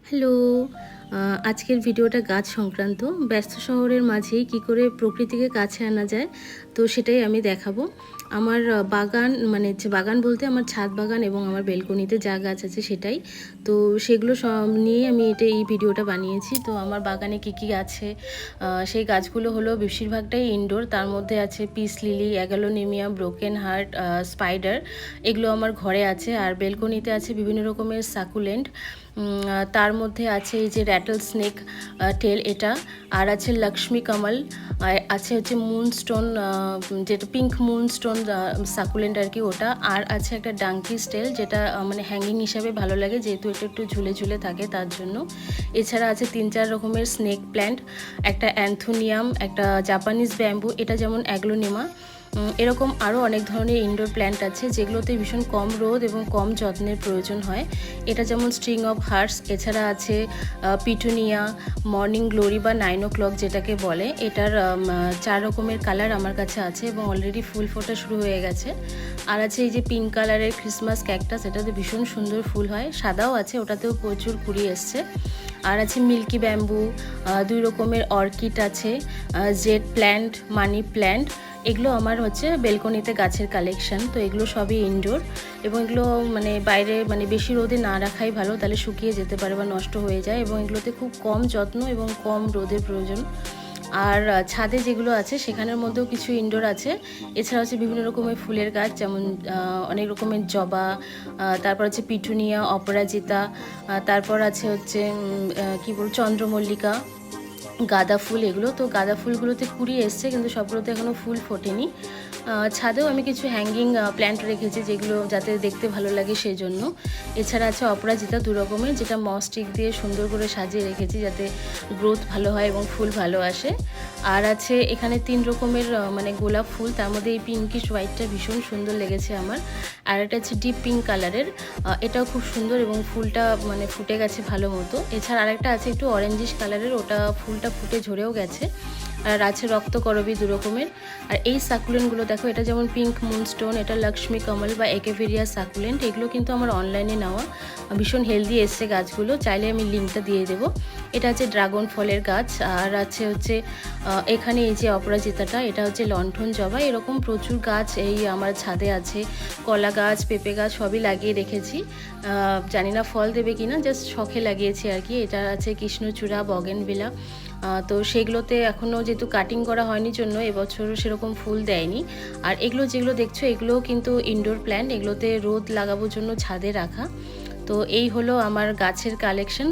Hello. আজকের ভিডিওটা গাছ সংক্রান্ত। ব্যস্ত শহরের মাঝেই কী করে প্রকৃতিকে কাছে আনা যায়, তো সেটাই আমি দেখাবো। আমার বাগান বাগান বলতে আমার ছাদ বাগান এবং আমার বেলকনিতে যা গাছ আছে সেটাই। তো সেগুলো সব নিয়েই আমি এই ভিডিওটা বানিয়েছি। তো আমার বাগানে কী কী আছে, সেই গাছগুলো হলো বেশিরভাগটাই ইনডোর। তার মধ্যে আছে peace lily, aglaonema, broken heart, spider, এগুলো আমার ঘরে আছে। আর বেলকনিতে আছে বিভিন্ন রকমের সাকুলেন্ট। তার মধ্যে আছে এই যে র্যাটল স্নেক টেল, এটা। আর আছে লক্ষ্মী কমল, আছে হচ্ছে মুনস্টোন, যেটা পিঙ্ক মুনস্টোন সাকুলেন্ট আর কি, ওটা। আর আছে একটা ডাঙ্কি স্টেল, যেটা মানে হ্যাঙ্গিং হিসাবে ভালো লাগে, যেহেতু এটা একটু ঝুলে ঝুলে থাকে তার জন্য। এছাড়া আছে 3-4 রকমের স্নেক প্ল্যান্ট, একটা অ্যান্থোনিয়াম, একটা জাপানিজ ব্যাম্বু, এটা যেমন অ্যাগ্লোনিমা। এরকম আরও অনেক ধরনের ইনডোর প্ল্যান্ট আছে যেগুলোতে ভীষণ কম রোদ এবং কম যত্নের প্রয়োজন হয়। এটা যেমন স্ট্রিং অফ হার্টস। এছাড়া আছে পিটুনিয়া, মর্নিং গ্লোরি বা 9 o'clock যেটাকে বলে, এটার 4 রকমের কালার আমার কাছে আছে এবং অলরেডি ফুল ফোটা শুরু হয়ে গেছে। আর আছে এই যে পিঙ্ক কালারের ক্রিসমাস ক্যাকটাস, এটাতে ভীষণ সুন্দর ফুল হয়। সাদাও আছে, ওটাতেও প্রচুর কুড়ি এসছে। আর আছে মিল্কি ব্যাম্বু, 2 রকমের অর্কিড আছে, জেড প্ল্যান্ট, মানি প্ল্যান্ট। এগুলো আমার হচ্ছে বেলকনিতে গাছের কালেকশন। তো এগুলো সবই ইনডোর এবং এগুলো বাইরে বেশি রোদে না রাখাই ভালো, তাহলে শুকিয়ে যেতে পারে বা নষ্ট হয়ে যায়। এবং এগুলোতে খুব কম যত্ন এবং কম রোদের প্রয়োজন। আর ছাদে যেগুলো আছে সেখানের মধ্যেও কিছু ইনডোর আছে। এছাড়া হচ্ছে বিভিন্ন রকমের ফুলের গাছ, যেমন অনেক রকমের জবা, তারপর হচ্ছে পিটুনিয়া, অপরাজিতা, তারপর আছে হচ্ছে চন্দ্রমল্লিকা, গাঁদা ফুল, এগুলো। তো গাঁদা ফুলগুলোতে কুড়ি এসছে, কিন্তু সবগুলোতে এখনও ফুল ফোটেনি। ছাদেও আমি কিছু হ্যাঙ্গিং প্ল্যান্ট রেখেছি, যেগুলো যাতে দেখতে ভালো লাগে সেই জন্য। এছাড়া আছে অপরাজিতা 2 রকমের, যেটা মস্টিক দিয়ে সুন্দর করে সাজিয়ে রেখেছি যাতে গ্রোথ ভালো হয় এবং ফুল ভালো আসে। আর আছে এখানে 3 রকমের গোলাপ ফুল, তার মধ্যে এই পিঙ্কিশ হোয়াইটটা ভীষণ সুন্দর লেগেছে আমার। আর এটা হচ্ছে ডিপ পিঙ্ক কালারের, এটাও খুব সুন্দর এবং ফুলটা ফুটে গেছে ভালো মতো। এছাড়া আরেকটা আছে একটু অরেঞ্জিশ কালারের, ওটা ফুলটা ফুটে ঝরেও গেছে। আর আছে রক্তকরবী 2 রকমের। আর এই সাকুলেন্টগুলো দেখো, এটা যেমন পিঙ্ক মুনস্টোন, এটা লক্ষ্মী কমল বা একেভেরিয়া সাকুলেন্ট। এগুলো কিন্তু আমার অনলাইনে নেওয়া, ভীষণ হেলদি এসছে গাছগুলো, চাইলে আমি লিঙ্কটা দিয়ে দেবো। এটা হচ্ছে ড্রাগন ফলের গাছ। আর আছে হচ্ছে এখানে এই যে অপরাজিতাটা, এটা হচ্ছে লণ্ঠন জবা। এরকম প্রচুর গাছ এই আমার ছাদে আছে। কলা গাছ, পেঁপে গাছ সবই লাগিয়ে রেখেছি। জানি না ফল দেবে কিনা, জাস্ট শখে লাগিয়েছি আর কি। এটা আছে কৃষ্ণচূড়া, বগেনভিলা। তো সেগুলোতে এখনও যেহেতু কাটিং করা হয়নি জন্য এবছর সেরকম ফুল দেয়নি। আর এগুলো যেগুলো দেখছো, এগুলোও কিন্তু ইনডোর প্ল্যান্ট, এগুলোতে রোদ লাগানোর জন্য ছাদে রাখা। তো এই হলো আমার গাছের কালেকশন।